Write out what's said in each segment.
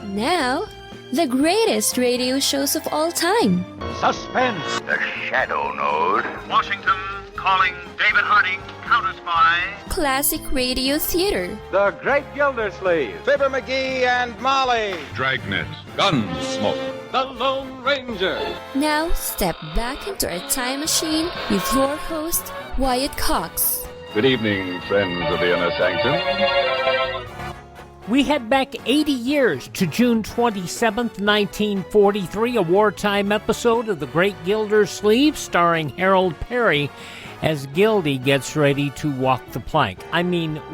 Now, the greatest radio shows of all time. Suspense. The Shadow Node. Washington calling David Harding, Counter Spy. Classic radio theater. The Great Gildersleeve. Fibber McGee and Molly. Dragnet. Gunsmoke. The Lone Ranger. Now, step back into our time machine with your host, Wyatt Cox. Good evening, friends of the Inner Sanctum. We head back 80 years to June 27th, 1943, a wartime episode of The Great Gildersleeve, starring Harold Peary as Gildy gets ready to walk the plank.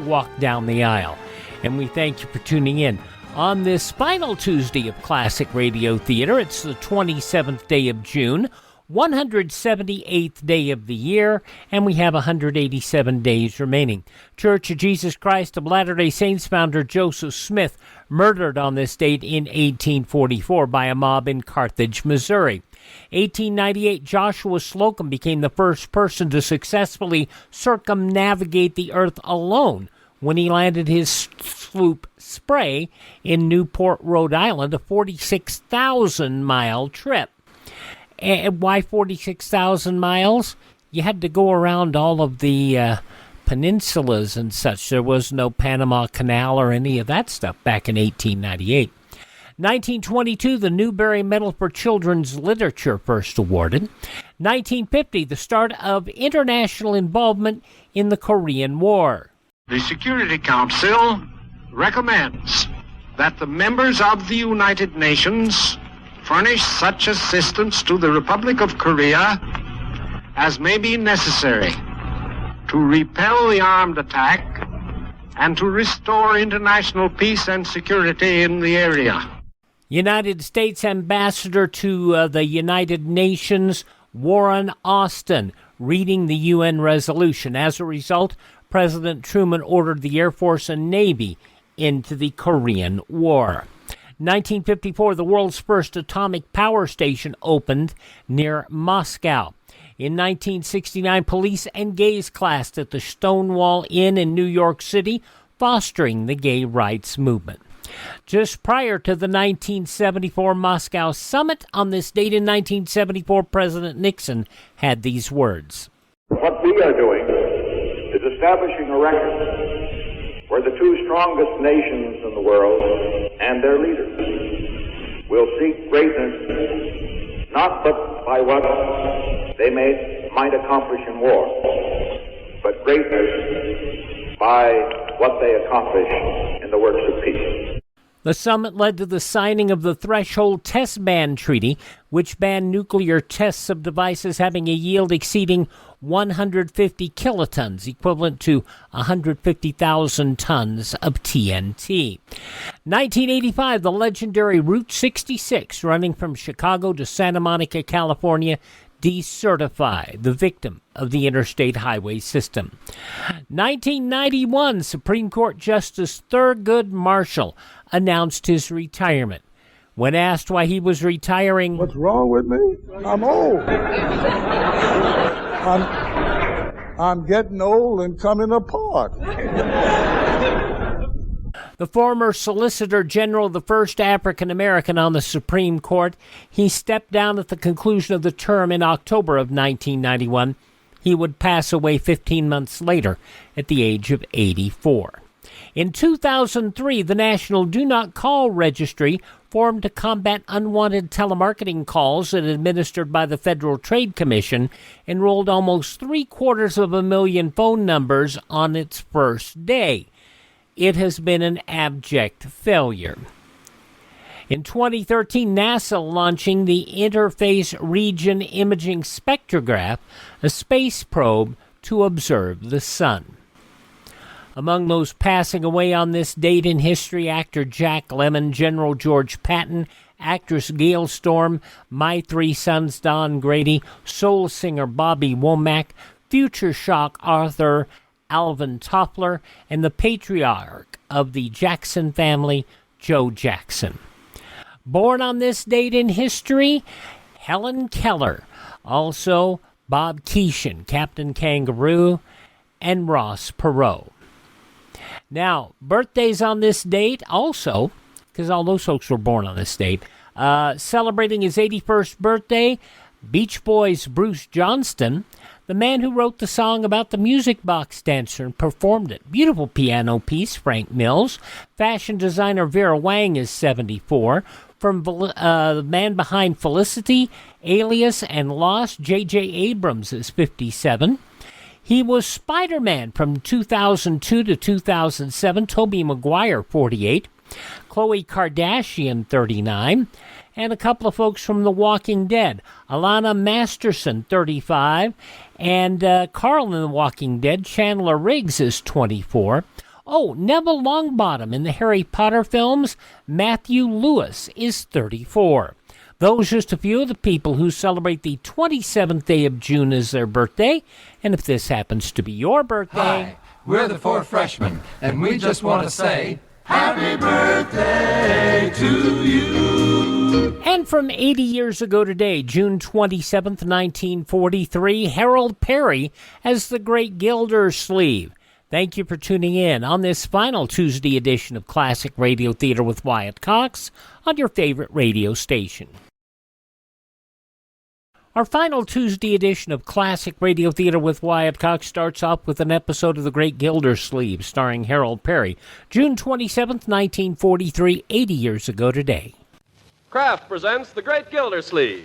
Walk down the aisle. And we thank you for tuning in. On this final Tuesday of Classic Radio Theater, it's the 27th day of June, 178th day of the year, and we have 187 days remaining. Church of Jesus Christ of Latter-day Saints founder Joseph Smith murdered on this date in 1844 by a mob in Carthage, Missouri. 1898, Joshua Slocum became the first person to successfully circumnavigate the Earth alone when he landed his sloop Spray in Newport, Rhode Island, a 46,000-mile trip. And why 46,000 miles? You had to go around all of the peninsulas and such. There was no Panama Canal or any of that stuff back in 1898. 1922, the Newbery Medal for Children's Literature first awarded. 1950, the start of international involvement in the Korean War. The Security Council recommends that the members of the United Nations furnish such assistance to the Republic of Korea as may be necessary to repel the armed attack and to restore international peace and security in the area. United States Ambassador to the United Nations, Warren Austin, reading the UN resolution. As a result, President Truman ordered the Air Force and Navy into the Korean War. 1954, the world's first atomic power station opened near Moscow. In 1969, police and gays clashed at the Stonewall Inn in New York City, fostering the gay rights movement. Just prior to the 1974 Moscow summit, on this date in 1974, President Nixon had these words. What we are doing is establishing a record where the two strongest nations in the world and their leaders will seek greatness not but by what they might accomplish in war, but greatness by what they accomplish in the works of peace. The summit led to the signing of the Threshold Test Ban Treaty, which banned nuclear tests of devices having a yield exceeding 150 kilotons, equivalent to 150,000 tons of TNT. 1985, the legendary Route 66, running from Chicago to Santa Monica, California, decertified, the victim of the interstate highway system. 1991, Supreme Court Justice Thurgood Marshall announced his retirement. When asked why he was retiring, "What's wrong with me? I'm old. I'm getting old and coming apart." The former Solicitor General, the first African American on the Supreme Court, he stepped down at the conclusion of the term in October of 1991. He would pass away 15 months later at the age of 84. In 2003, the National Do Not Call Registry, formed to combat unwanted telemarketing calls and administered by the Federal Trade Commission, enrolled almost 750,000 phone numbers on its first day. It has been an abject failure. In 2013, NASA launching the Interface Region Imaging Spectrograph, a space probe to observe the sun. Among those passing away on this date in history, actor Jack Lemmon, General George Patton, actress Gail Storm, My Three Sons Don Grady, soul singer Bobby Womack, future shock author Alvin Toffler, and the patriarch of the Jackson family, Joe Jackson. Born on this date in history, Helen Keller, also Bob Keeshan, Captain Kangaroo, and Ross Perot. Now, birthdays on this date also, because all those folks were born on this date. Celebrating his 81st birthday, Beach Boys' Bruce Johnston, the man who wrote the song about the music box dancer and performed it. Beautiful piano piece, Frank Mills. Fashion designer Vera Wang is 74. From the man behind Felicity, Alias, and Lost, J.J. Abrams is 57. He was Spider-Man from 2002 to 2007, Tobey Maguire, 48. Khloe Kardashian, 39. And a couple of folks from The Walking Dead. Alana Masterson, 35. And Carl in The Walking Dead, Chandler Riggs, is 24. Oh, Neville Longbottom in the Harry Potter films, Matthew Lewis, is 34. Those are just a few of the people who celebrate the 27th day of June as their birthday. And if this happens to be your birthday... Hi, we're the four freshmen, and we just want to say... Happy birthday to you! And from 80 years ago today, June 27th, 1943, Harold Peary as the Great Gildersleeve. Thank you for tuning in on this final Tuesday edition of Classic Radio Theater with Wyatt Cox on your favorite radio station. Our final Tuesday edition of Classic Radio Theater with Wyatt Cox starts off with an episode of The Great Gildersleeve starring Harold Peary, June 27th, 1943, 80 years ago today. Kraft presents The Great Gildersleeve.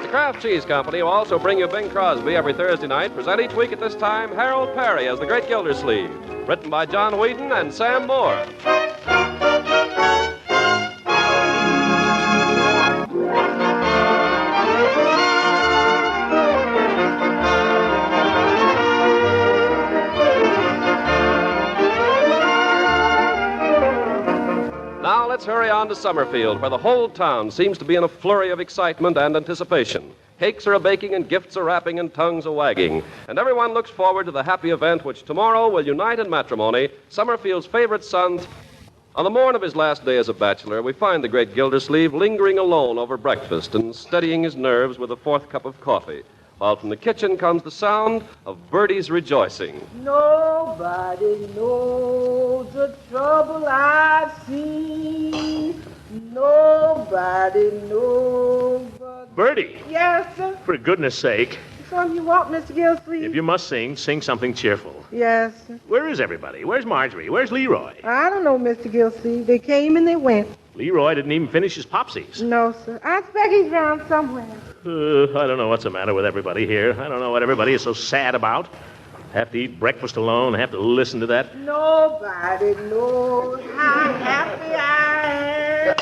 Kraft Cheese Company will also bring you Bing Crosby every Thursday night. Present each week at this time Harold Peary as the Great Gildersleeve. Written by John Whedon and Sam Moore. Now let's hurry on to Summerfield, where the whole town seems to be in a flurry of excitement and anticipation. Cakes are a-baking and gifts are wrapping and tongues a-wagging. And everyone looks forward to the happy event which tomorrow will unite in matrimony Summerfield's favorite son. On the morn of his last day as a bachelor, we find the Great Gildersleeve lingering alone over breakfast and steadying his nerves with a fourth cup of coffee, while from the kitchen comes the sound of Bertie's rejoicing. Nobody knows the trouble I've seen. Nobody knows but... Bertie! Yes, sir? For goodness sake. Something you want, Mr. Gildersleeve? If you must sing, sing something cheerful. Yes, sir. Where is everybody? Where's Marjorie? Where's Leroy? I don't know, Mr. Gildersleeve. They came and they went. Leroy didn't even finish his popsies. No, sir. I expect he's around somewhere. I don't know what's the matter with everybody here. I don't know what everybody is so sad about. Have to eat breakfast alone, have to listen to that. Nobody knows how happy I am.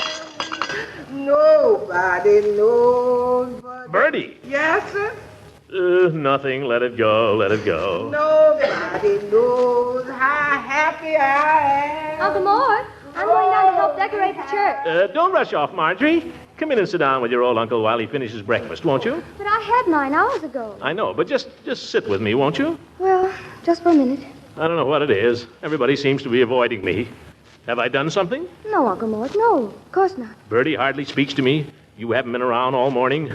Nobody knows but... Bertie! Yes, sir? Nothing. Let it go. Let it go. Nobody knows how happy I am. Uncle Mort, I'm going down to help decorate the church. Don't rush off, Marjorie. Come in and sit down with your old uncle while he finishes breakfast, won't you? But I had mine hours ago. I know, but just sit with me, won't you? Well, just for a minute. I don't know what it is. Everybody seems to be avoiding me. Have I done something? No, Uncle Mort, no. Of course not. Bertie hardly speaks to me. You haven't been around all morning.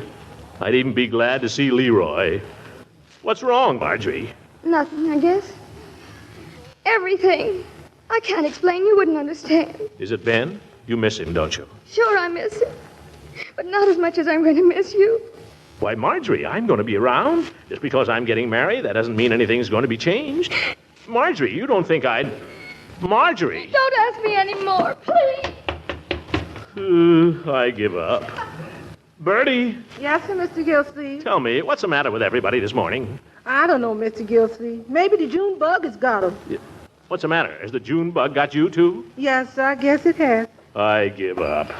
I'd even be glad to see Leroy. What's wrong, Marjorie? Nothing, I guess. Everything. I can't explain. You wouldn't understand. Is it Ben? You miss him, don't you? Sure, I miss him. But not as much as I'm going to miss you. Why, Marjorie, I'm going to be around. Just because I'm getting married, that doesn't mean anything's going to be changed. Marjorie, you don't think I'd... Marjorie! Don't ask me anymore, please. I give up. Bertie! Yes, sir, Mr. Gildersleeve? Tell me, what's the matter with everybody this morning? I don't know, Mr. Gildersleeve. Maybe the June bug has got him. What's the matter? Has the June bug got you, too? Yes, sir, I guess it has. I give up.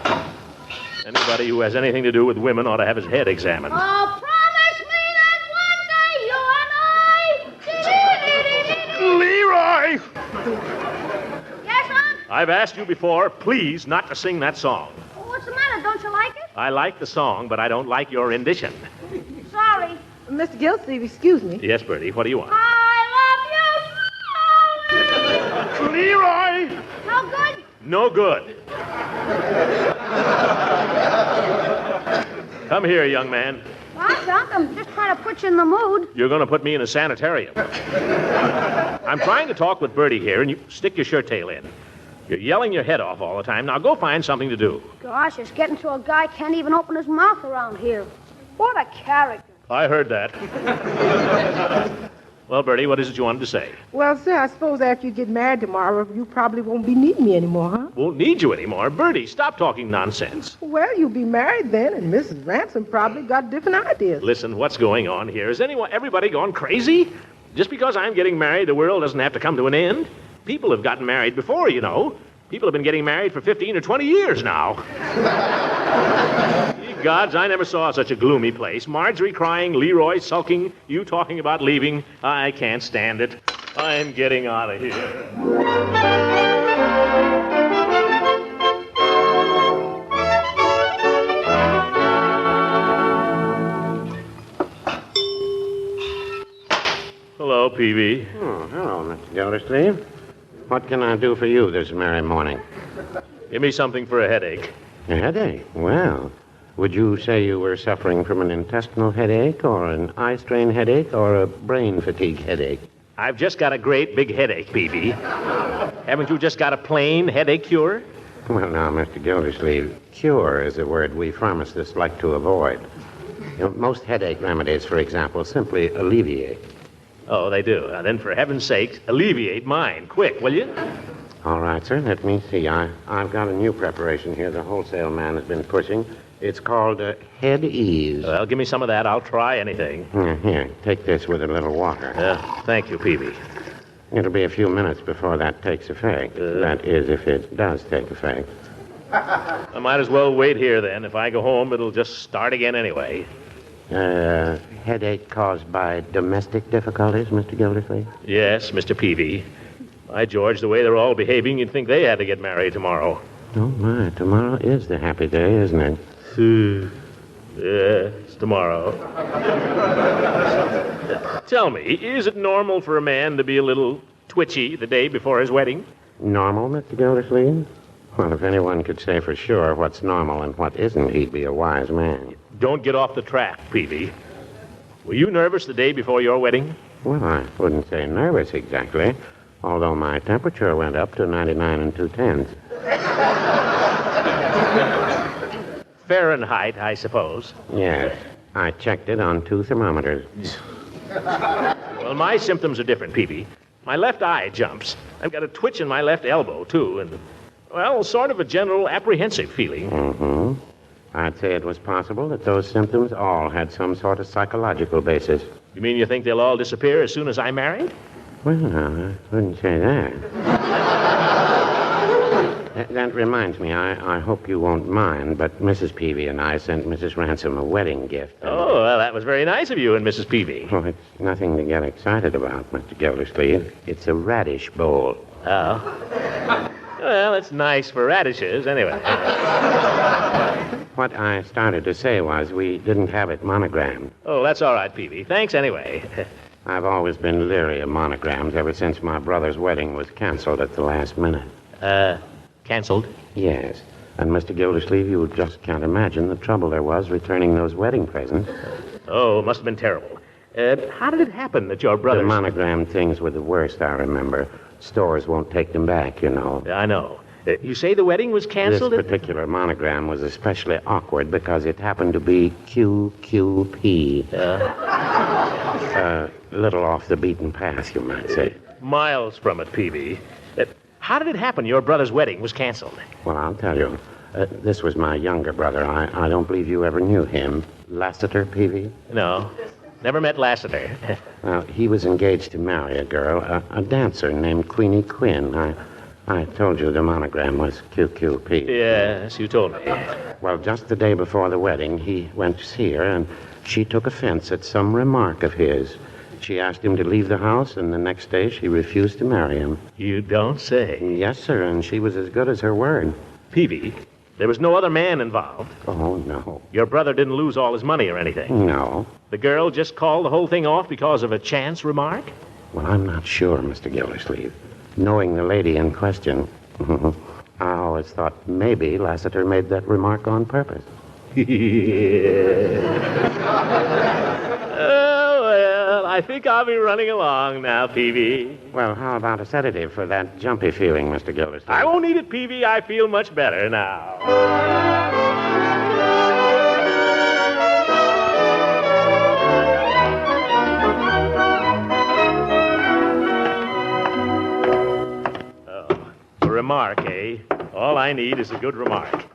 Anybody who has anything to do with women ought to have his head examined. Oh, promise me that one day you and I... Leroy! Yes, Unc? I've asked you before, please, not to sing that song. What's the matter? Don't you like it? I like the song, but I don't like your rendition. Sorry. Mr. Gildersleeve, excuse me. Yes, Bertie, what do you want? I love you. Leroy! No good? No good. Come here, young man. Well, Doc, I'm just trying to put you in the mood. You're going to put me in a sanitarium. I'm trying to talk with Bertie here, and you stick your shirt tail in. You're yelling your head off all the time. Now go find something to do. Gosh, it's getting to a guy can't even open his mouth around here. What a character. I heard that. Well, Bertie, what is it you wanted to say? Well, sir, I suppose after you get married tomorrow, you probably won't be needing me anymore, huh? Won't need you anymore. Bertie, stop talking nonsense. Well, you'll be married then, and Mrs. Ransom probably got different ideas. Listen, what's going on here? Is everybody gone crazy? Just because I'm getting married, the world doesn't have to come to an end. People have gotten married before, you know. People have been getting married for 15 or 20 years now. Ye gods, I never saw such a gloomy place. Marjorie crying, Leroy sulking, you talking about leaving. I can't stand it. I'm getting out of here. Hello, Peavy. Oh, hello, Mr. Gildersleeve. What can I do for you this merry morning? Give me something for a headache. A headache? Well, would you say you were suffering from an intestinal headache, or an eye strain headache, or a brain fatigue headache? I've just got a great big headache, Peavy. Haven't you just got a plain headache cure? Well, now, Mr. Gildersleeve, cure is a word we pharmacists like to avoid. You know, most headache remedies, for example, simply alleviate. Oh, they do. Then, for heaven's sake, alleviate mine. Quick, will you? All right, sir. Let me see. I've got a new preparation here the wholesale man has been pushing. It's called Head Ease. Well, give me some of that. I'll try anything. Here, take this with a little water. Thank you, Peavy. It'll be a few minutes before that takes effect. That is, if it does take effect. I might as well wait here, then. If I go home, it'll just start again anyway. Headache caused by domestic difficulties, Mr. Gildersleeve? Yes, Mr. Peavy. By George, the way they're all behaving, you'd think they had to get married tomorrow. Oh, my. Tomorrow is the happy day, isn't it? Yes, tomorrow. Tell me, is it normal for a man to be a little twitchy the day before his wedding? Normal, Mr. Gildersleeve? Well, if anyone could say for sure what's normal and what isn't, he'd be a wise man. Don't get off the track, Peavy. Were you nervous the day before your wedding? Well, I wouldn't say nervous exactly, although my temperature went up to 99 2/10. Fahrenheit, I suppose. Yes. I checked it on 2 thermometers. Well, my symptoms are different, Peavy. My left eye jumps. I've got a twitch in my left elbow, too, and, well, sort of a general apprehensive feeling. Mm-hmm. I'd say it was possible that those symptoms all had some sort of psychological basis. You mean you think they'll all disappear as soon as I'm married? Well, no, I wouldn't say that. That reminds me, I hope you won't mind, but Mrs. Peavy and I sent Mrs. Ransom a wedding gift. Oh, well, that was very nice of you and Mrs. Peavy. Oh, it's nothing to get excited about, Mr. Gildersleeve. It's a radish bowl. Oh. Well, it's nice for radishes, anyway. What I started to say was we didn't have it monogrammed. Oh, that's all right, Peavy. Thanks anyway. I've always been leery of monograms ever since my brother's wedding was canceled at the last minute. Canceled? Yes. And, Mr. Gildersleeve, you just can't imagine the trouble there was returning those wedding presents. Oh, it must have been terrible. How did it happen that your brother... The monogram things were the worst, I remember. Stores won't take them back, you know. I know. You say the wedding was canceled? This particular monogram was especially awkward because it happened to be QQP. A little off the beaten path, you might say. Miles from it, Peavy. How did it happen your brother's wedding was canceled? Well, I'll tell you. This was my younger brother. I don't believe you ever knew him. Lassiter, Peavy? No. Never met Lassiter. Well, he was engaged to marry a girl, a dancer named Queenie Quinn. I told you the monogram was QQP. Yes, you told me. Well, just the day before the wedding, he went to see her, and she took offense at some remark of his. She asked him to leave the house, and the next day she refused to marry him. You don't say. Yes, sir, and she was as good as her word. Peavy, there was no other man involved. Oh, no. Your brother didn't lose all his money or anything. No. The girl just called the whole thing off because of a chance remark? Well, I'm not sure, Mr. Gildersleeve. Knowing the lady in question, I always thought maybe Lassiter made that remark on purpose. Oh, well, I think I'll be running along now, Peavy. Well, how about a sedative for that jumpy feeling, Mr. Gildersleeve? I won't need it, Peavy. I feel much better now. A remark, eh? All I need is a good remark.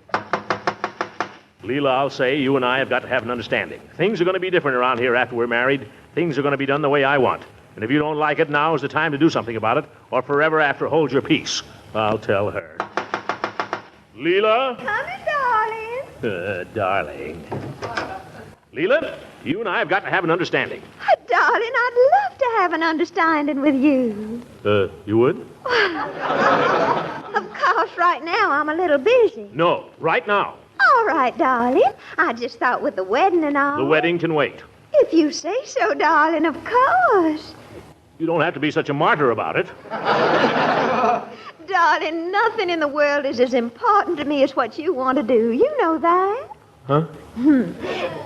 Leila, I'll say you and I have got to have an understanding. Things are going to be different around here after we're married. Things are going to be done the way I want. And if you don't like it, now is the time to do something about it, or forever after hold your peace. I'll tell her. Leila? Honey, darling. Darling. Leila, you and I have got to have an understanding. Darling, I'd love to have an understanding with you. You would? Of course, right now I'm a little busy. No, right now. All right, darling. I just thought with the wedding and all. The wedding can wait. If you say so, darling, of course. You don't have to be such a martyr about it. Darling, nothing in the world is as important to me as what you want to do. You know that. Huh?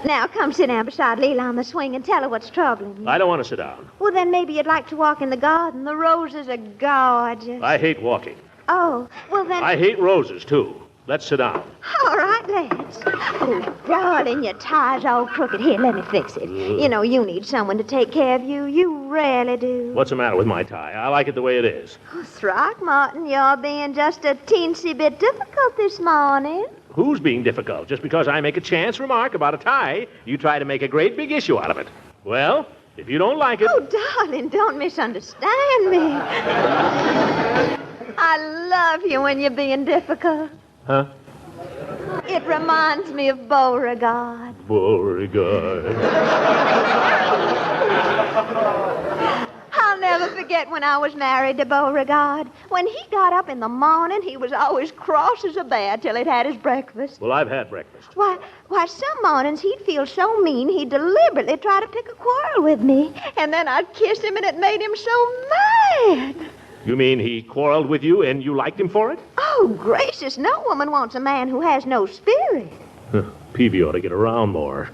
Now, come sit down beside Leila on the swing and tell her what's troubling you. I don't want to sit down. Well, then maybe you'd like to walk in the garden. The roses are gorgeous. I hate walking. Oh, well then... I hate roses, too. Let's sit down. All right, let's. Oh, darling, your tie's all crooked. Here, let me fix it. You know, you need someone to take care of you. You really do. What's the matter with my tie? I like it the way it is. Oh, Throckmorton, you're being just a teensy bit difficult this morning. Who's being difficult? Just because I make a chance remark about a tie, you try to make a great big issue out of it. Well, if you don't like it... Oh, darling, don't misunderstand me. I love you when you're being difficult. Huh? It reminds me of Beauregard. Beauregard. I'll never forget when I was married to Beauregard. When he got up in the morning, he was always cross as a bear till he'd had his breakfast. Well, I've had breakfast. Why, some mornings he'd feel so mean he'd deliberately try to pick a quarrel with me. And then I'd kiss him and it made him so mad. You mean he quarreled with you and you liked him for it? Oh, gracious, no woman wants a man who has no spirit. Peavy ought to get around more.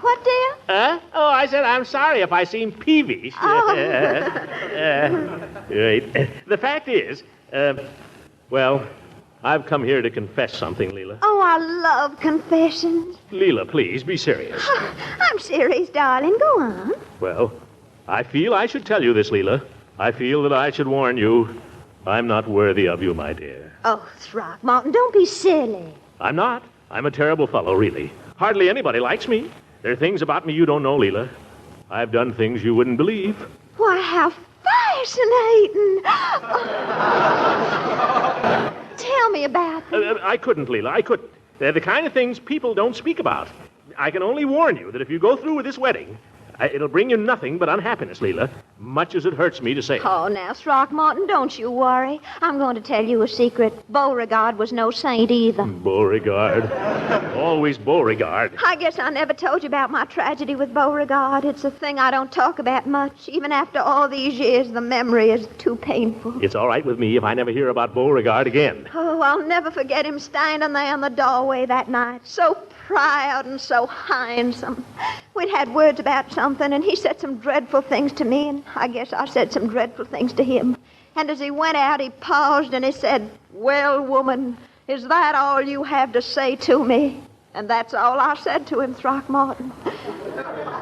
What, dear? Huh? Oh, I said I'm sorry if I seem peevish. Oh. Right. The fact is, well, I've come here to confess something, Leila. Oh, I love confessions. Leila, please, be serious. I'm serious, darling. Go on. Well, I feel I should tell you this, Leila. I feel that I should warn you. I'm not worthy of you, my dear. Oh, Throckmorton, don't be silly. I'm not. I'm a terrible fellow, really. Hardly anybody likes me. There are things about me you don't know, Leila. I've done things you wouldn't believe. Why, how fascinating. Tell me about them. I couldn't, Leila. I couldn't. They're the kind of things people don't speak about. I can only warn you that if you go through with this wedding, it'll bring you nothing but unhappiness, Leila, much as it hurts me to say it. Oh, now, Throckmorton, don't you worry. I'm going to tell you a secret. Beauregard was no saint either. Beauregard. Always Beauregard. I guess I never told you about my tragedy with Beauregard. It's a thing I don't talk about much. Even after all these years, the memory is too painful. It's all right with me if I never hear about Beauregard again. Oh, I'll never forget him standing there in the doorway that night. So proud and so handsome. We'd had words about something, and he said some dreadful things to me, and I guess I said some dreadful things to him. And as he went out, he paused and he said, "Well, woman, is that all you have to say to me?" And that's all I said to him, Throckmorton.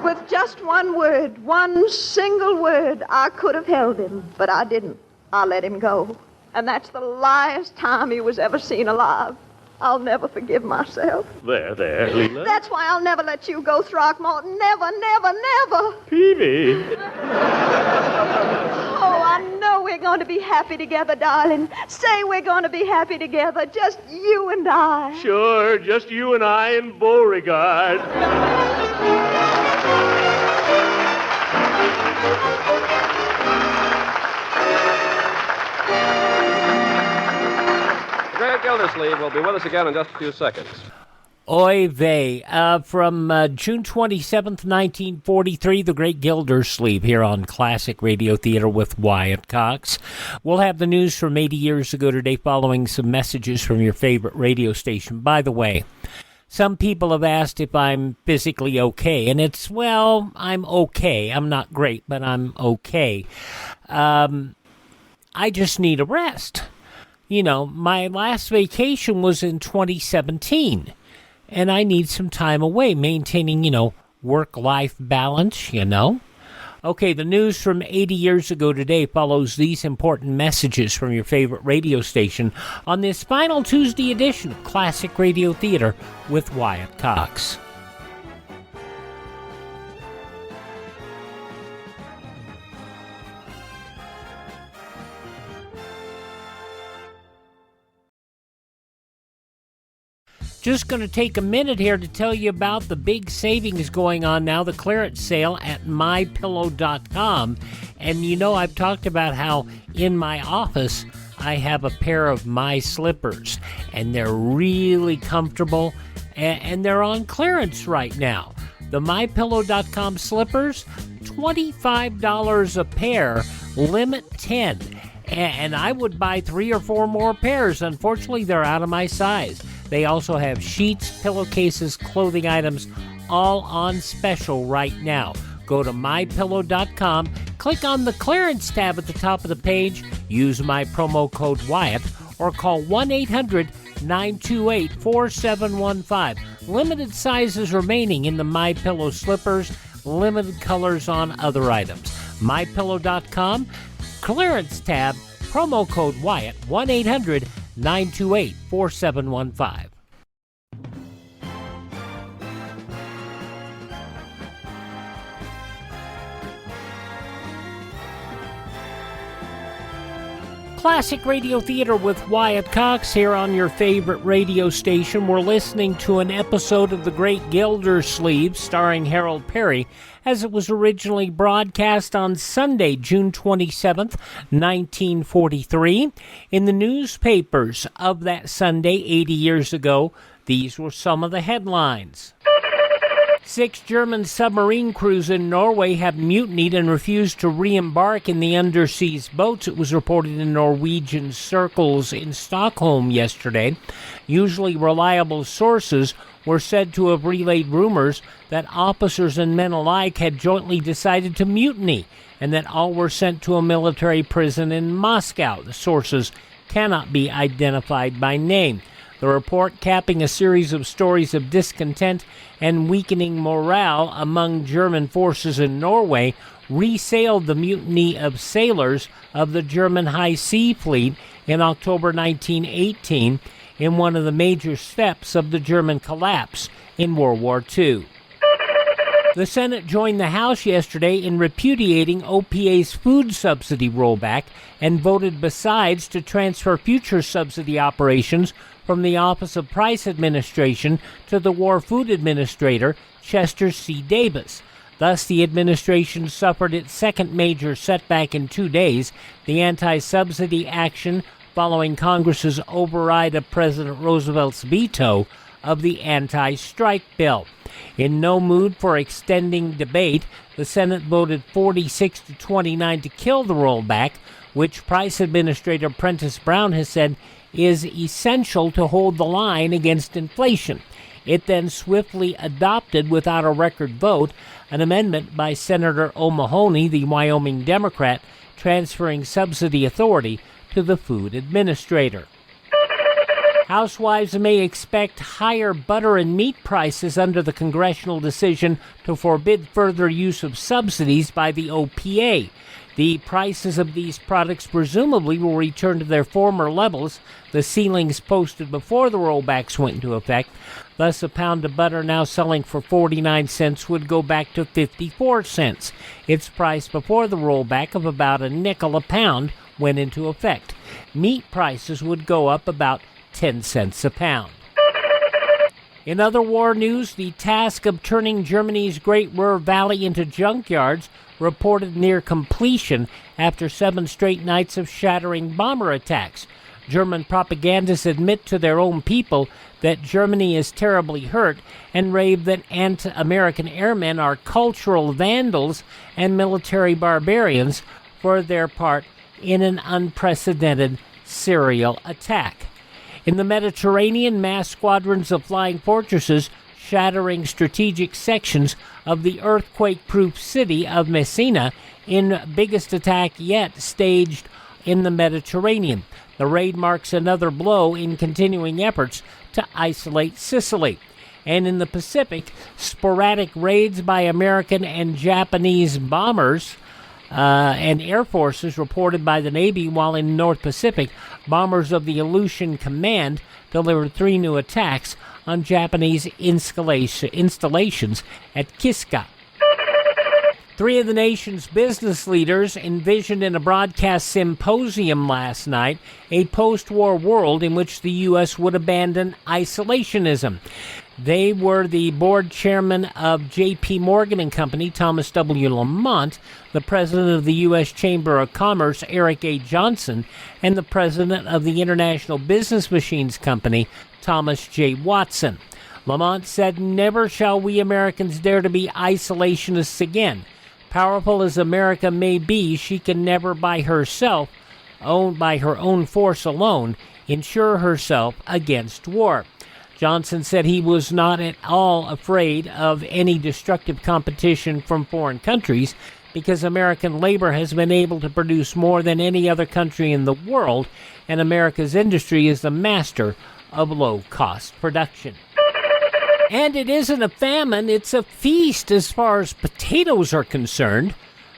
With just one word, one single word, I could have held him, but I didn't. I let him go. And that's the last time he was ever seen alive. I'll never forgive myself. There, Leila. That's why I'll never let you go, Throckmorton. Never, never, never. Peavy. Oh, I know we're going to be happy together, darling. Say we're going to be happy together, just you and I. Sure, just you and I and Beauregard. Great Gildersleeve will be with us again in just a few seconds. Oy vey. From June 27th, 1943, The Great Gildersleeve here on Classic Radio Theater with Wyatt Cox. We'll have the news from 80 years ago today following some messages from your favorite radio station. By the way, some people have asked if I'm physically okay, and it's, well, I'm okay. I'm not great, but I'm okay. I just need a rest. You know, my last vacation was in 2017. And I need some time away, maintaining, work-life balance, Okay, the news from 80 years ago today follows these important messages from your favorite radio station on this final Tuesday edition of Classic Radio Theater with Wyatt Cox. Just going to take a minute here to tell you about the big savings going on now, the clearance sale at mypillow.com. And I've talked about how in my office I have a pair of my slippers, and they're really comfortable, and they're on clearance right now. The mypillow.com slippers, $25 a pair, limit 10. And I would buy 3 or 4 more pairs. Unfortunately, they're out of my size. They also have sheets, pillowcases, clothing items, all on special right now. Go to mypillow.com, click on the clearance tab at the top of the page, use my promo code Wyatt, or call 1-800-928-4715. Limited sizes remaining in the MyPillow slippers, limited colors on other items. mypillow.com, clearance tab, promo code Wyatt, 1-800-928-4715. Classic Radio Theater with Wyatt Cox here on your favorite radio station. We're listening to an episode of The Great Gildersleeve starring Harold Peary as it was originally broadcast on Sunday, June 27th, 1943. In the newspapers of that Sunday, 80 years ago, these were some of the headlines. 6 German submarine crews in Norway have mutinied and refused to re-embark in the underseas boats. It was reported in Norwegian circles in Stockholm yesterday. Usually reliable sources were said to have relayed rumors that officers and men alike had jointly decided to mutiny and that all were sent to a military prison in Moscow. The sources cannot be identified by name. The report, capping a series of stories of discontent and weakening morale among German forces in Norway, resailed the mutiny of sailors of the German High Sea Fleet in October 1918 in one of the major steps of the German collapse in World War II. The Senate joined the House yesterday in repudiating OPA's food subsidy rollback and voted besides to transfer future subsidy operations from the Office of Price Administration to the War Food Administrator, Chester C. Davis. Thus, the administration suffered its second major setback in 2 days, the anti-subsidy action following Congress's override of President Roosevelt's veto of the anti-strike bill. In no mood for extending debate, the Senate voted 46-29 to kill the rollback, which Price Administrator Prentice Brown has said is essential to hold the line against inflation. It then swiftly adopted, without a record vote, an amendment by Senator O'Mahony, the Wyoming Democrat, transferring subsidy authority to the food administrator. Housewives may expect higher butter and meat prices under the congressional decision to forbid further use of subsidies by the OPA. The prices of these products presumably will return to their former levels, the ceilings posted before the rollbacks went into effect. Thus, a pound of butter now selling for 49 cents would go back to 54 cents. Its price before the rollback of about a nickel a pound went into effect. Meat prices would go up about 10 cents a pound. In other war news, the task of turning Germany's Great Ruhr Valley into junkyards reported near completion after 7 straight nights of shattering bomber attacks. German propagandists admit to their own people that Germany is terribly hurt and raved that anti-American airmen are cultural vandals and military barbarians for their part in an unprecedented serial attack. In the Mediterranean, mass squadrons of flying fortresses shattering strategic sections of the earthquake-proof city of Messina in biggest attack yet staged in the Mediterranean. The raid marks another blow in continuing efforts to isolate Sicily. And in the Pacific, sporadic raids by American and Japanese bombers and air forces reported by the Navy, while in North Pacific, bombers of the Aleutian Command delivered 3 new attacks on Japanese installations at Kiska. 3 of the nation's business leaders envisioned in a broadcast symposium last night a post-war world in which the U.S. would abandon isolationism. They were the board chairman of J.P. Morgan & Company, Thomas W. Lamont, the president of the U.S. Chamber of Commerce, Eric A. Johnson, and the president of the International Business Machines Company, Thomas J. Watson. Lamont said, "Never shall we Americans dare to be isolationists again. Powerful as America may be, she can never by herself, owned by her own force alone, ensure herself against war." Johnson said he was not at all afraid of any destructive competition from foreign countries because American labor has been able to produce more than any other country in the world, and America's industry is the master of low-cost production. And it isn't a famine, it's a feast as far as potatoes are concerned.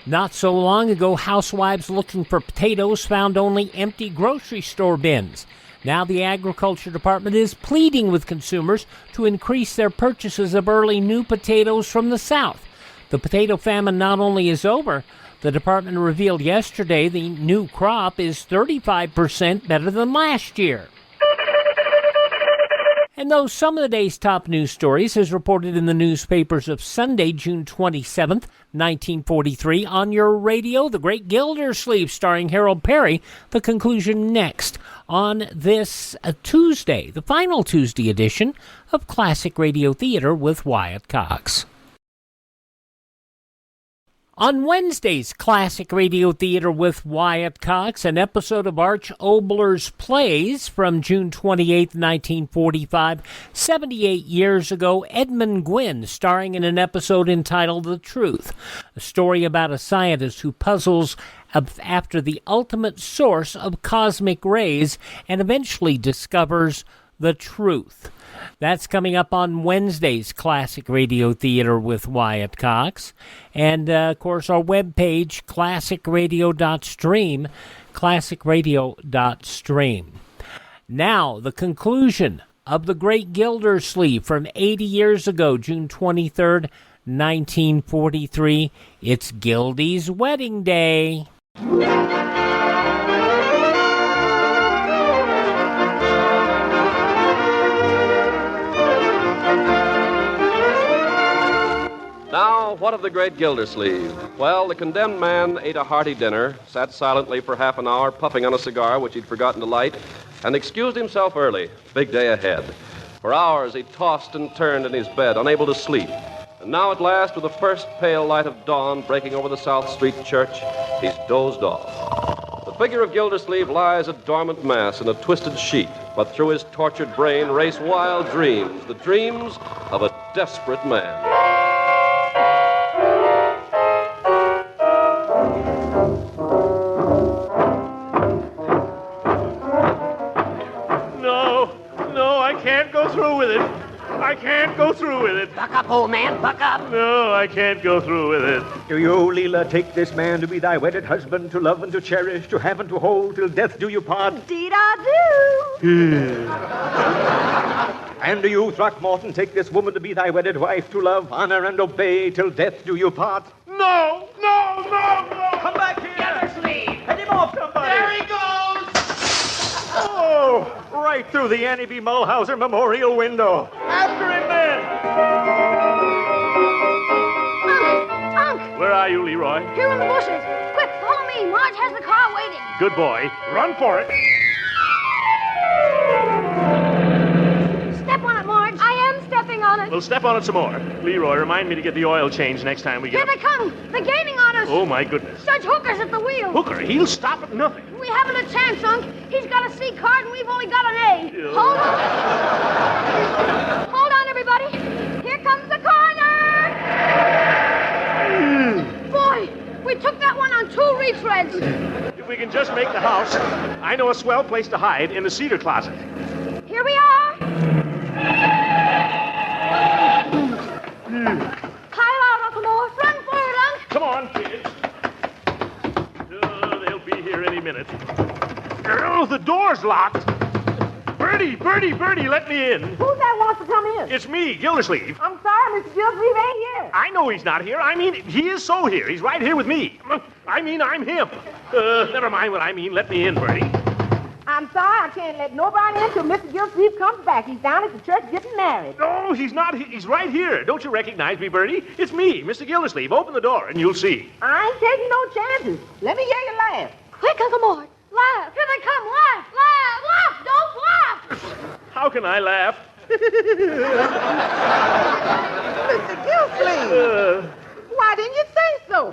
Not so long ago, housewives looking for potatoes found only empty grocery store bins. Now the Agriculture Department is pleading with consumers to increase their purchases of early new potatoes from the South. The potato famine not only is over, the department revealed yesterday the new crop is 35% better than last year. And those some of the day's top news stories, as reported in the newspapers of Sunday, June 27th, 1943, on your radio, The Great Gildersleeve, starring Harold Peary. The conclusion next on this Tuesday, the final Tuesday edition of Classic Radio Theater with Wyatt Cox. On Wednesday's Classic Radio Theater with Wyatt Cox, an episode of Arch Obler's Plays from June 28, 1945, 78 years ago, Edmund Gwynn, starring in an episode entitled The Truth, a story about a scientist who puzzles after the ultimate source of cosmic rays and eventually discovers the truth. That's coming up on Wednesday's Classic Radio Theater with Wyatt Cox. And, of course, our webpage, classicradio.stream, classicradio.stream. Now, the conclusion of The Great Gildersleeve from 80 years ago, June 23rd, 1943. It's Gildy's wedding day. Now, what of the great Gildersleeve? Well, the condemned man ate a hearty dinner, sat silently for half an hour, puffing on a cigar which he'd forgotten to light, and excused himself early. Big day ahead. For hours he tossed and turned in his bed, unable to sleep. And now at last, with the first pale light of dawn breaking over the South Street church, he's dozed off. The figure of Gildersleeve lies a dormant mass in a twisted sheet, but through his tortured brain race wild dreams, the dreams of a desperate man. I can't go through with it. Buck up, old man, buck up. No, I can't go through with it. Do you, Leila, take this man to be thy wedded husband, to love and to cherish, to have and to hold, till death do you part? Indeed I do. And do you, Throckmorton, take this woman to be thy wedded wife, to love, honor, and obey, till death do you part? No! Come back here! Gildersleeve! Head him off, somebody! There he goes! Oh, right through the Annie B. Mulhauser Memorial window. After him, men! Unc! Where are you, Leroy? Here in the bushes. Quick, follow me. Marge has the car waiting. Good boy. Run for it. Step Well, step on it some more. Leroy, remind me to get the oil changed next time we Here get they come. They're gaining on us. Oh, my goodness. Judge Hooker's at the wheel. Hooker, he'll stop at nothing. We haven't a chance, Unc. He's got a C card and we've only got an A. Yeah. Hold on. Hold on, everybody. Here comes the coroner. Boy, we took that one on 2 retreads. If we can just make the house, I know a swell place to hide in the cedar closet. Here we are. Pile out, Uncle Morse. Run for it, Unc. Come on, kids. They'll be here any minute. Oh, the door's locked. Bertie, let me in. Who's that wants to come in? It's me, Gildersleeve. I'm sorry, Mr. Gildersleeve ain't here. I know he's not here. I mean, he is so here. He's right here with me. I mean, I'm him. Never mind what I mean. Let me in, Bertie. I'm sorry, I can't let nobody in till Mr. Gildersleeve comes back. He's down at the church getting married. No, he's not. He's right here. Don't you recognize me, Bertie? It's me, Mr. Gildersleeve. Open the door and you'll see. I ain't taking no chances. Let me hear you laugh. Quick, Uncle Mort. Laugh. Here they come. Laugh. Laugh. Laugh. Don't laugh. How can I laugh? Mr. Gildersleeve. Why didn't you say so?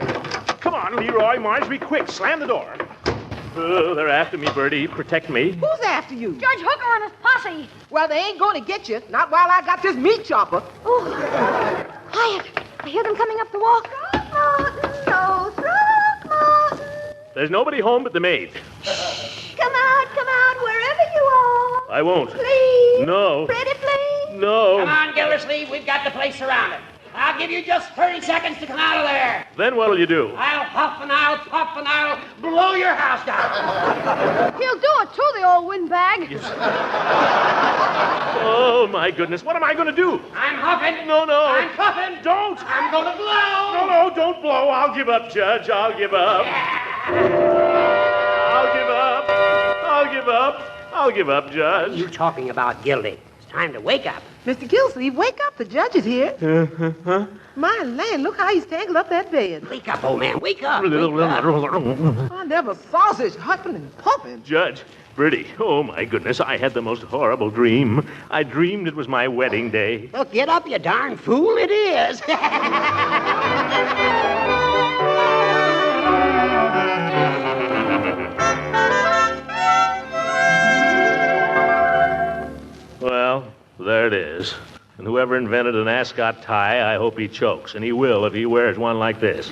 Come on, Leroy. Marjorie, quick. Slam the door. They're after me, Bertie. Protect me. Who's after you? Judge Hooker and his posse. Well, they ain't going to get you. Not while I got this meat chopper. Oh. Quiet. I hear them coming up the walk. No, Throckmorton. There's nobody home but the maid. Come out, wherever you are. I won't. Please. No. Pretty please. No. Come on, Gildersleeve. We've got the place surrounded. I'll give you just 30 seconds to come out of there. Then what'll you do? I'll huff and I'll puff and I'll blow your house down. He'll do it, too, the old windbag. Yes. Oh, my goodness. What am I going to do? I'm huffing. No. I'm puffing. Don't. I'm going to blow. No, don't blow. I'll give up, Judge. I'll give up. I'll give up, Judge. You talking about Gildy. It's time to wake up. Mr. Gildersleeve, wake up. The judge is here. My land, look how he's tangled up that bed. Wake up, old man. Wake up. I never saw such huffing and puffing. Judge, Bertie, oh, my goodness, I had the most horrible dream. I dreamed it was my wedding day. Well, get up, you darn fool. It is. Well, there it is. And whoever invented an ascot tie, I hope he chokes. And he will if he wears one like this.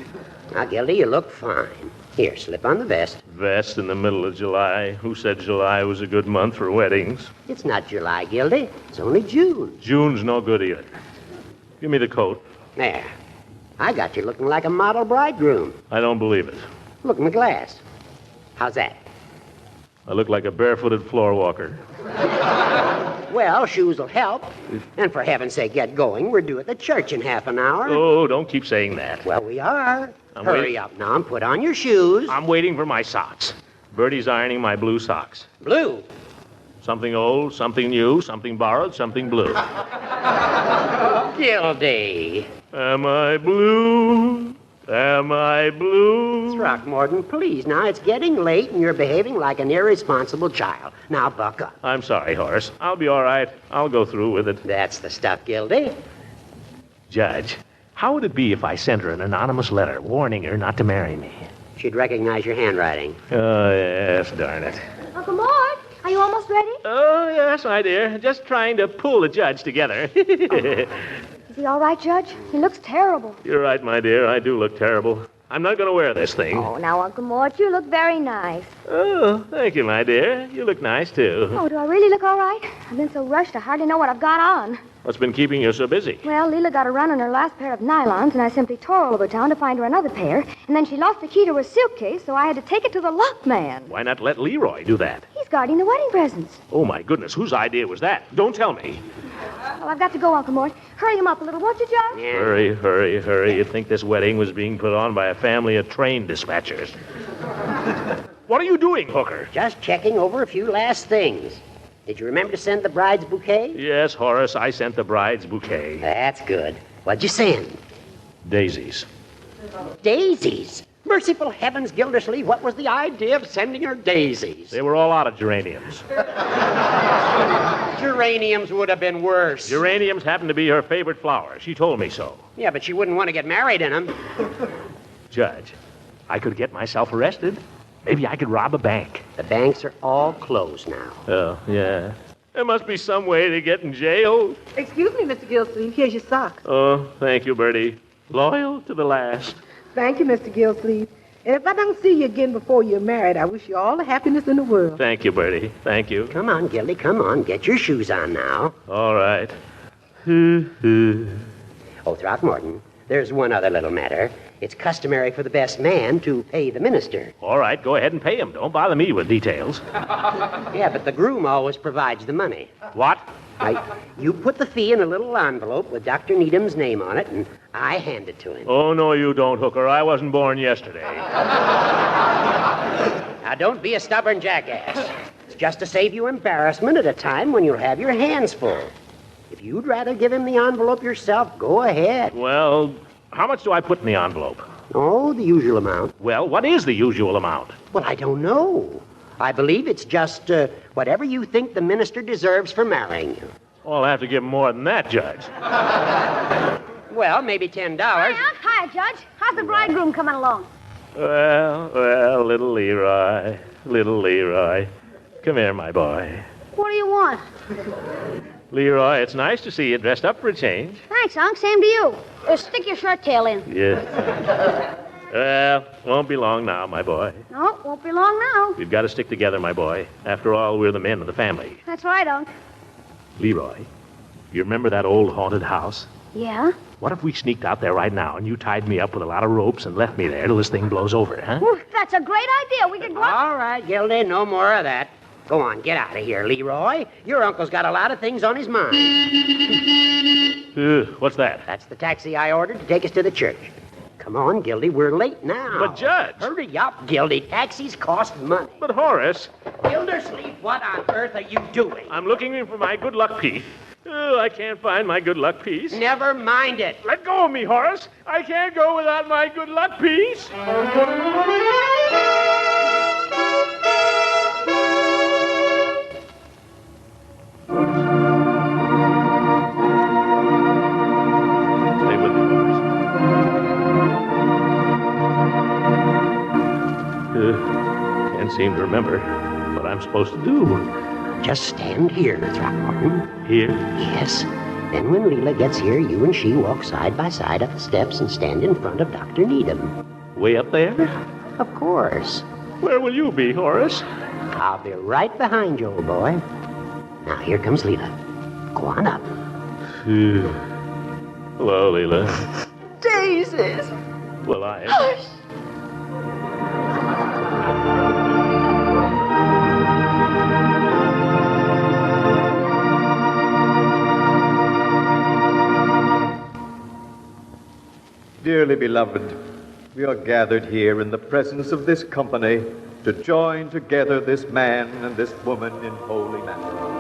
Now, Gildy, you look fine. Here, slip on the vest. Vest in the middle of July. Who said July was a good month for weddings? It's not July, Gildy. It's only June. June's no good either. Give me the coat. There. I got you looking like a model bridegroom. I don't believe it. Look in the glass. How's that? I look like a barefooted floor walker. Well, shoes will help. And for heaven's sake, get going. We're due at the church in half an hour. Oh, don't keep saying that. Well, we are. I'm Hurry waiting. up now and put on your shoes. I'm waiting for my socks. Bertie's ironing my blue socks. Blue? Something old, something new, something borrowed, something blue. Gildy. Am I blue? Am I blue? Throckmorton, please. Now, it's getting late and you're behaving like an irresponsible child. Now, buck up. I'm sorry, Horace. I'll be all right. I'll go through with it. That's the stuff, Gildy. Judge, how would it be if I sent her an anonymous letter warning her not to marry me? She'd recognize your handwriting. Oh, yes, darn it. Uncle Mort, are you almost ready? Oh, yes, my dear. Just trying to pull the judge together. Is he all right, Judge? He looks terrible. You're right, my dear. I do look terrible. I'm not going to wear this thing. Oh, now, Uncle Mort, you look very nice. Oh, thank you, my dear. You look nice, too. Oh, do I really look all right? I've been so rushed I hardly know what I've got on. What's been keeping you so busy? Well, Leila got a run on her last pair of nylons, and I simply tore all over town to find her another pair. And then she lost the key to her silk case, so I had to take it to the lock man. Why not let Leroy do that? He's guarding the wedding presents. Oh, my goodness. Whose idea was that? Don't tell me. Well, I've got to go, Uncle Mort. Hurry him up a little, won't you, Judge? Yeah. Hurry, hurry, hurry. You'd think this wedding was being put on by a family of train dispatchers. What are you doing, Hooker? Just checking over a few last things. Did you remember to send the bride's bouquet? Yes, Horace, I sent the bride's bouquet. That's good. What'd you send? Daisies. Daisies? Merciful heavens, Gildersleeve, what was the idea of sending her daisies? They were all out of geraniums. Geraniums would have been worse. Geraniums happened to be her favorite flower. She told me so. Yeah, but she wouldn't want to get married in them. Judge, I could get myself arrested. Maybe I could rob a bank. The banks are all closed now. Oh, yeah. There must be some way to get in jail. Excuse me, Mr. Gildersleeve. Here's your sock. Oh, thank you, Bertie. Loyal to the last. Thank you, Mr. Gildersleeve. And if I don't see you again before you're married, I wish you all the happiness in the world. Thank you, Bertie. Thank you. Come on, Gildy, come on. Get your shoes on now. All right. Oh, Throckmorton, there's one other little matter. It's customary for the best man to pay the minister. All right, go ahead and pay him. Don't bother me with details. Yeah, but the groom always provides the money. What? You put the fee in a little envelope with Dr. Needham's name on it, and I hand it to him. Oh, no, you don't, Hooker. I wasn't born yesterday. Now, don't be a stubborn jackass. It's just to save you embarrassment at a time when you'll have your hands full. If you'd rather give him the envelope yourself, go ahead. Well, how much do I put in the envelope? Oh, the usual amount. Well, what is the usual amount? Well, I don't know. I believe it's just whatever you think the minister deserves for marrying you. Well, I'll have to give him more than that, Judge. Well, maybe $10. Hi, Judge. How's the bridegroom coming along? Well, little Leroy. Come here, my boy. What do you want? Leroy, it's nice to see you dressed up for a change. Thanks, Unc. Same to you. Stick your shirt tail in. Yeah. Well, won't be long now, my boy. No, won't be long now. We've got to stick together, my boy. After all, we're the men of the family. That's right, Unc. Leroy, you remember that old haunted house? Yeah? What if we sneaked out there right now and you tied me up with a lot of ropes and left me there till this thing blows over, huh? Well, that's a great idea. We could go out. All right, Gildy, no more of that. Go on, get out of here, Leroy. Your uncle's got a lot of things on his mind. What's that? That's the taxi I ordered to take us to the church. Come on, Gildy, we're late now. But, Judge... Hurry up, Gildy. Taxis cost money. But, Horace... Gildersleeve, what on earth are you doing? I'm looking for my good luck piece. Oh, I can't find my good luck piece. Never mind it. Let go of me, Horace. I can't go without my good luck piece. Stay with me, Horace. Can't seem to remember what I'm supposed to do. Just stand here, Throckmorton. Here? Yes. Then when Leila gets here, you and she walk side by side up the steps and stand in front of Dr. Needham. Way up there? Of course. Where will you be, Horace? I'll be right behind you, old boy. Now, here comes Leila. Go on up. Hello, Leila. Daisies. Well, I... Hush. Dearly beloved, we are gathered here in the presence of this company to join together this man and this woman in holy matrimony.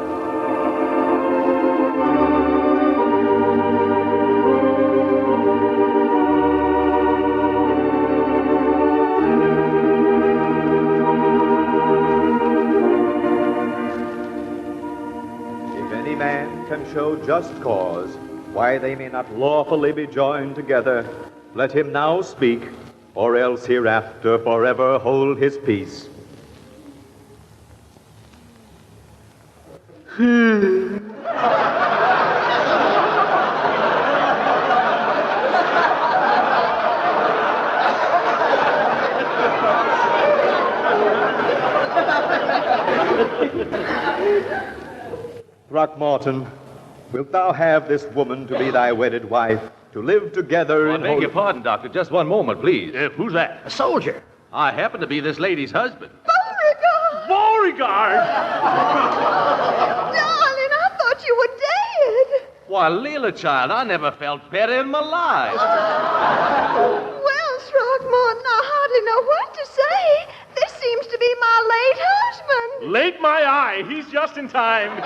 If any man can show just cause why they may not lawfully be joined together, let him now speak, or else hereafter forever hold his peace. Throckmorton, wilt thou have this woman to be thy wedded wife, to live together in I beg your pardon, Doctor. Just one moment, please. Who's that? A soldier. I happen to be this lady's husband. Beauregard! Darling, I thought you were dead. Why, Leila, child, I never felt better in my life. Well, Throckmorton, I hardly know what to say. This seems to be my late husband. Late my eye. He's just in time.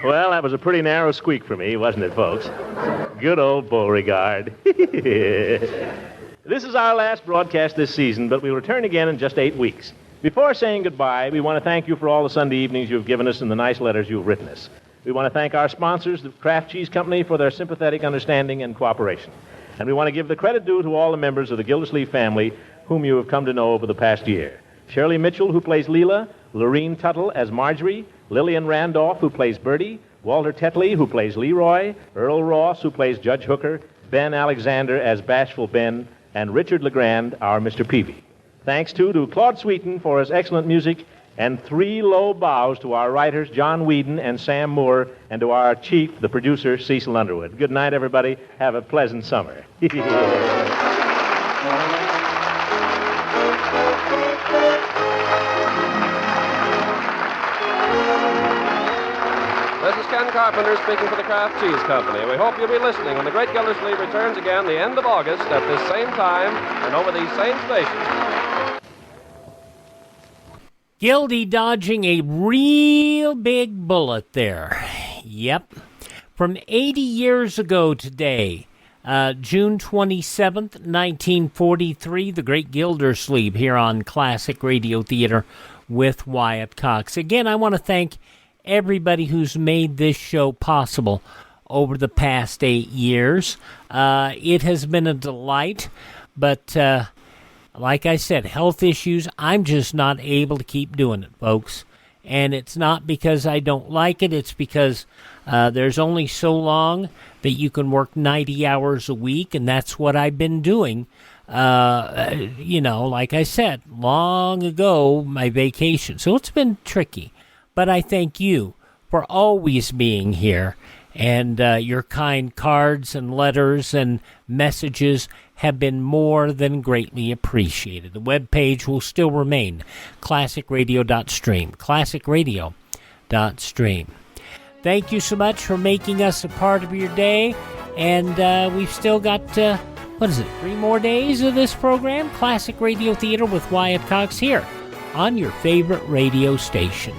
Well, that was a pretty narrow squeak for me, wasn't it, folks? Good old Beauregard. This is our last broadcast this season, but we'll return again in just 8 weeks. Before saying goodbye, we want to thank you for all the Sunday evenings you've given us and the nice letters you've written us. We want to thank our sponsors, the Kraft Cheese Company, for their sympathetic understanding and cooperation. And we want to give the credit due to all the members of the Gildersleeve family whom you have come to know over the past year. Shirley Mitchell, who plays Leila, Lorene Tuttle as Marjorie, Lillian Randolph, who plays Bertie, Walter Tetley, who plays Leroy, Earl Ross, who plays Judge Hooker, Ben Alexander as Bashful Ben, and Richard LeGrand, our Mr. Peavy. Thanks, too, to Claude Sweeten for his excellent music, and 3 low bows to our writers, John Whedon and Sam Moore, and to our chief, the producer, Cecil Underwood. Good night, everybody. Have a pleasant summer. This is Ken Carpenter speaking for the Kraft Cheese Company. We hope you'll be listening when the Great Gildersleeve returns again the end of August at this same time and over these same stations. Gildy dodging a real big bullet there. Yep. From 80 years ago today, June 27th, 1943, the Great Gildersleeve here on Classic Radio Theater with Wyatt Cox. Again, I want to thank everybody who's made this show possible over the past 8 years. It has been a delight, but like I said, health issues, I'm just not able to keep doing it, folks. And it's not because I don't like it, it's because there's only so long that you can work 90 hours a week, and that's what I've been doing. Like I said, long ago, my vacation. So it's been tricky. But I thank you for always being here, and your kind cards and letters and messages have been more than greatly appreciated. The webpage will still remain, classicradio.stream, classicradio.stream. Thank you so much for making us a part of your day, and we've still got, 3 more days of this program, Classic Radio Theater with Wyatt Cox here on your favorite radio station.